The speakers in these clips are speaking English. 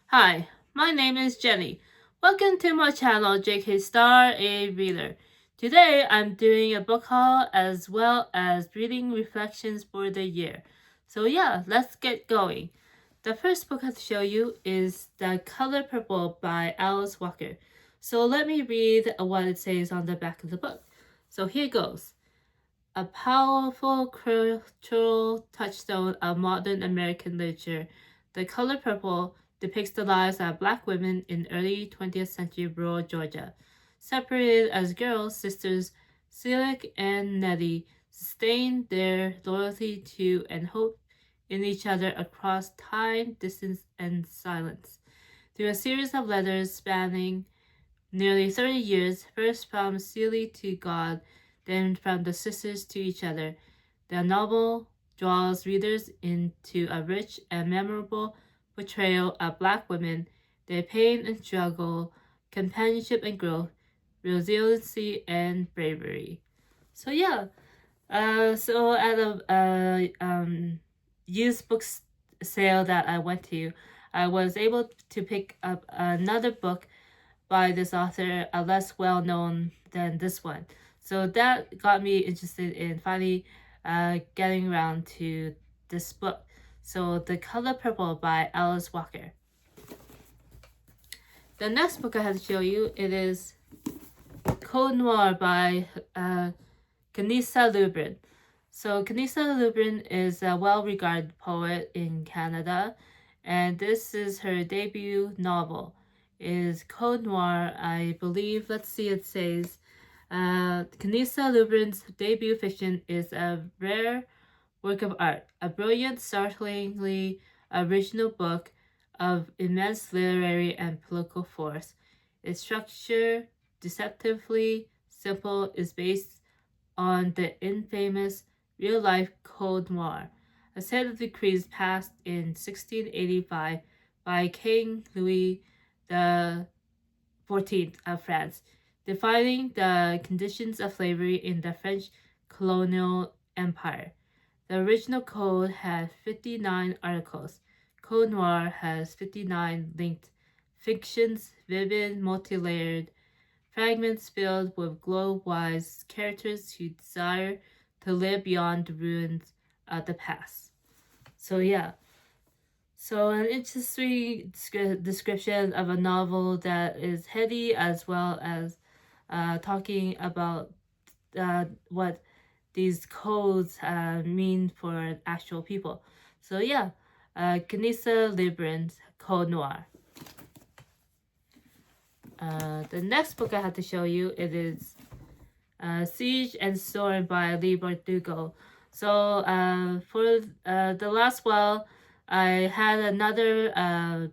Hi, my name is Jenny. Welcome to my channel JK Star A Reader. Today I'm doing a book haul as well as reading reflections for the year. So yeah, let's get going. The first book I have to show you is The Color Purple by Alice Walker. So let me read what it says on the back of the book. So here goes. A powerful cultural touchstone of modern American literature, The Color Purple depicts the lives of Black women in early 20th century rural Georgia. Separated as girls, sisters Selig and Nettie sustain their loyalty to and hope in each other across time, distance, and silence. Through a series of letters spanning nearly 30 years, first from Seeley to God, then from the sisters to each other. The novel draws readers into a rich and memorable portrayal of Black women, their pain and struggle, companionship and growth, resiliency and bravery. So yeah, so at a used books sale that I went to, I was able to pick up another book by this author, less well known than this one. So that got me interested in finally getting around to this book. So The Color Purple by Alice Walker. The next book I have to show you, it is Code Noir by Kanisa Lubrin. So Kanisa Lubrin is a well-regarded poet in Canada, and this is her debut novel. It is Code Noir, I believe. Let's see, it says Kanisa Lubrin's debut fiction is a rare work of art, a brilliant, startlingly original book of immense literary and political force. Its structure, deceptively simple, is based on the infamous real-life Code Noir, a set of decrees passed in 1685 by King Louis the XIV of France, defining the conditions of slavery in the French colonial empire. The original code had 59 articles. Code Noir has 59 linked fictions, vivid, multi-layered fragments filled with globe-wise characters who desire to live beyond the ruins of the past. So yeah, so an interesting description of a novel that is heady as well as talking about what these codes mean for actual people. So yeah, Kanisa Libran's Code Noir. The next book I have to show you, it is Siege and Storm by Leigh Bardugo. So for the last while, I had another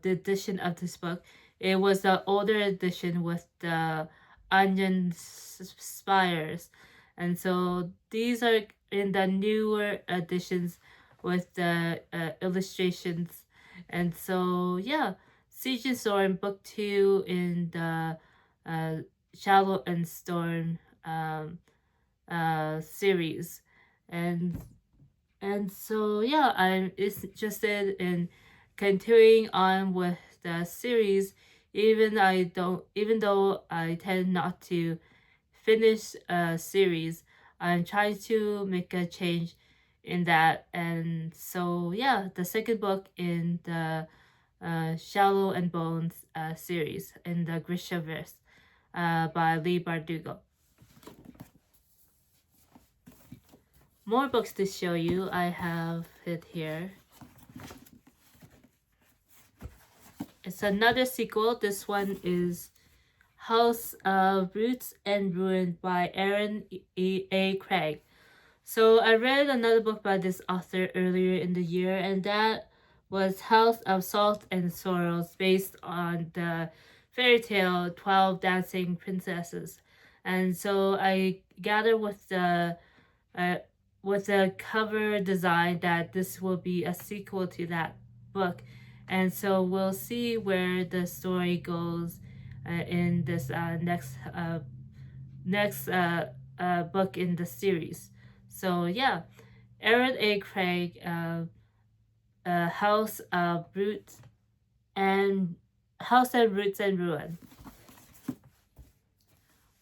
edition of this book. It was the older edition with the onion spires. And so these are in the newer editions with the illustrations. And so yeah, Siege and Storm book 2 in the uh, Shallow and Storm series, and so yeah, I'm interested in continuing on with the series, even though I tend not to finish a series. I'm trying to make a change in that, and so yeah, the second book in the Shallow and Bones series in the Grishaverse by Leigh Bardugo. More books to show you. I have it here. It's another sequel. This one is House of Roots and Ruin by Aaron A. Craig. So I read another book by this author earlier in the year, and that was House of Salt and Sorrows, based on the fairy tale 12 Dancing Princesses. And so I gather uh, with the cover design that this will be a sequel to that book. And so we'll see where the story goes in this next book in the series. So yeah, Aaron A. Craig, House of Roots and House and Roots and Ruin.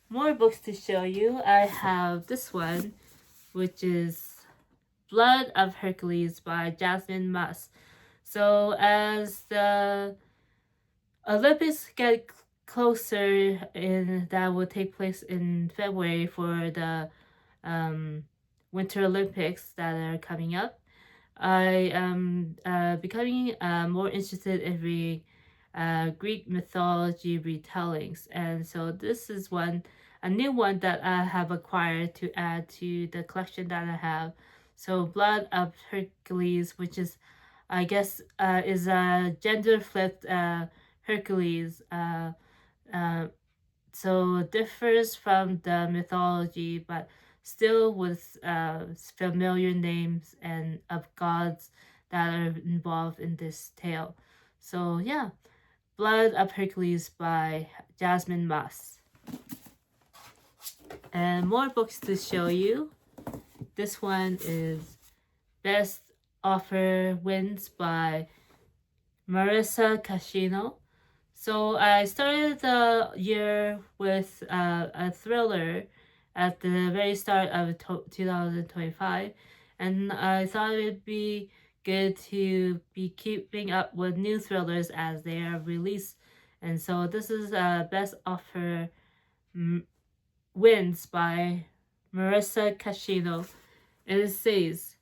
More books to show you. I have this one, which is Blood of Hercules by Jasmine Mas. So as the Olympics get closer, and that will take place in February for the Winter Olympics that are coming up, I am becoming more interested in reading Greek mythology retellings, and so this is a new one that I have acquired to add to the collection that I have. So, Blood of Hercules, which is, I guess, is a gender flipped Hercules. Uh, so differs from the mythology, but still with familiar names and of gods that are involved in this tale. So yeah, Blood of Hercules by Jasmine Mas. And more books to show you. This one is Best Offer Wins by Marissa Cascino. So I started the year with a thriller at the very start of 2025, and I thought it'd be good to be keeping up with new thrillers as they are released. And so this is Best Offer Wins by Marissa Cascino. And it says,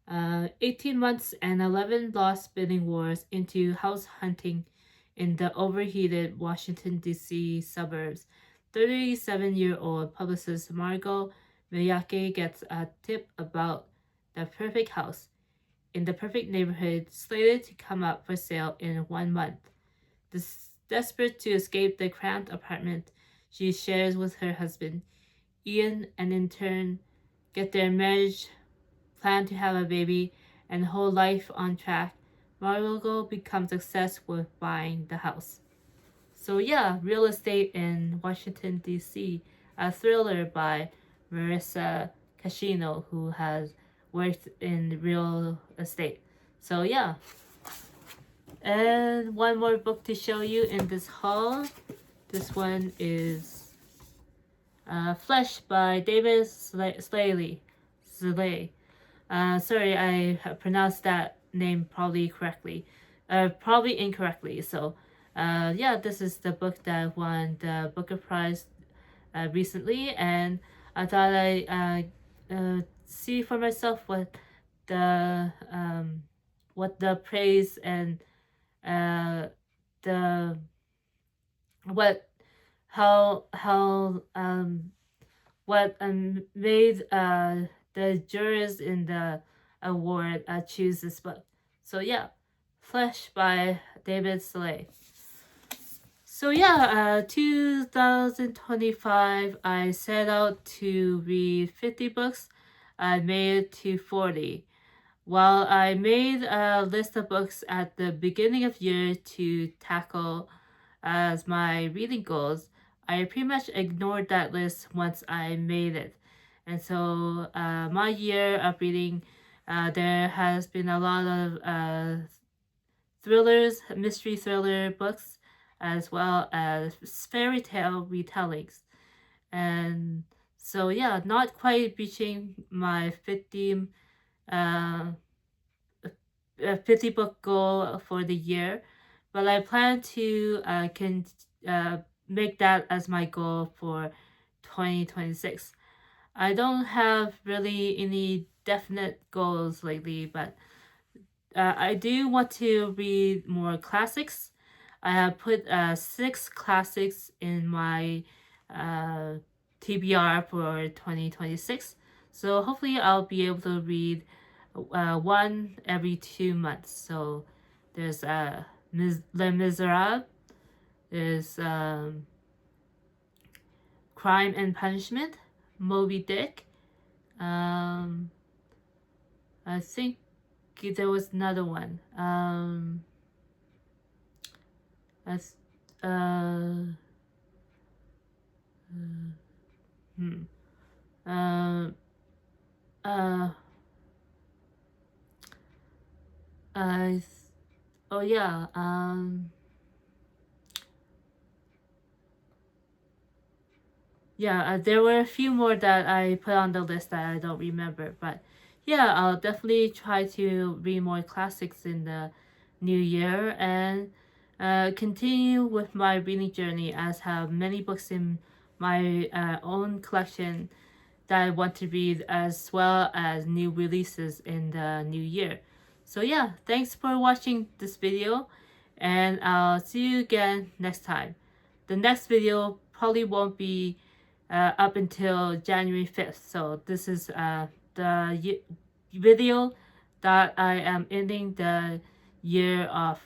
18 months and 11 lost bidding wars into house hunting in the overheated Washington, D.C. suburbs. 37-year-old publicist Margot Miyake gets a tip about the perfect house in the perfect neighborhood slated to come up for sale in 1 month. Desperate to escape the cramped apartment she shares with her husband, Ian, and in turn get their marriage, plan to have a baby, and whole life on track, Margot becomes obsessed with buying the house. So yeah, Real Estate in Washington, D.C., a thriller by Marissa Cascino, who has worked in real estate. So yeah. And one more book to show you in this haul. This one is Flesh by David Slay. Sorry, I pronounced that name probably incorrectly. So, yeah, this is the book that won the Booker Prize recently, and I thought I see for myself the what the praise and the what how what made the jurors in the award choose this book. So yeah, Flesh by David Slay. So yeah, 2025, I set out to read 50 books. I made it to 40. While I made a list of books at the beginning of year to tackle as my reading goals, I pretty much ignored that list once I made it. And so my year of reading, there has been a lot of thrillers, mystery thriller books, as well as fairy tale retellings. And so yeah, not quite reaching my 50 book goal for the year, but I plan to make that as my goal for 2026. I don't have really any definite goals lately, but I do want to read more classics. I have put 6 classics in my uh, TBR for 2026. So hopefully I'll be able to read one every 2 months. So there's Les Miserables, there's Crime and Punishment, Moby Dick. I think there was another one. That's uh, hmm. Uh, uh, oh yeah. yeah, there were a few more that I put on the list that I don't remember, but yeah, I'll definitely try to read more classics in the new year and continue with my reading journey, as have many books in my own collection that I want to read, as well as new releases in the new year. So yeah, thanks for watching this video, and I'll see you again next time. The next video probably won't be up until January 5th. So this is the video that I am ending the year of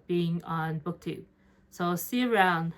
being on BookTube. So see you around.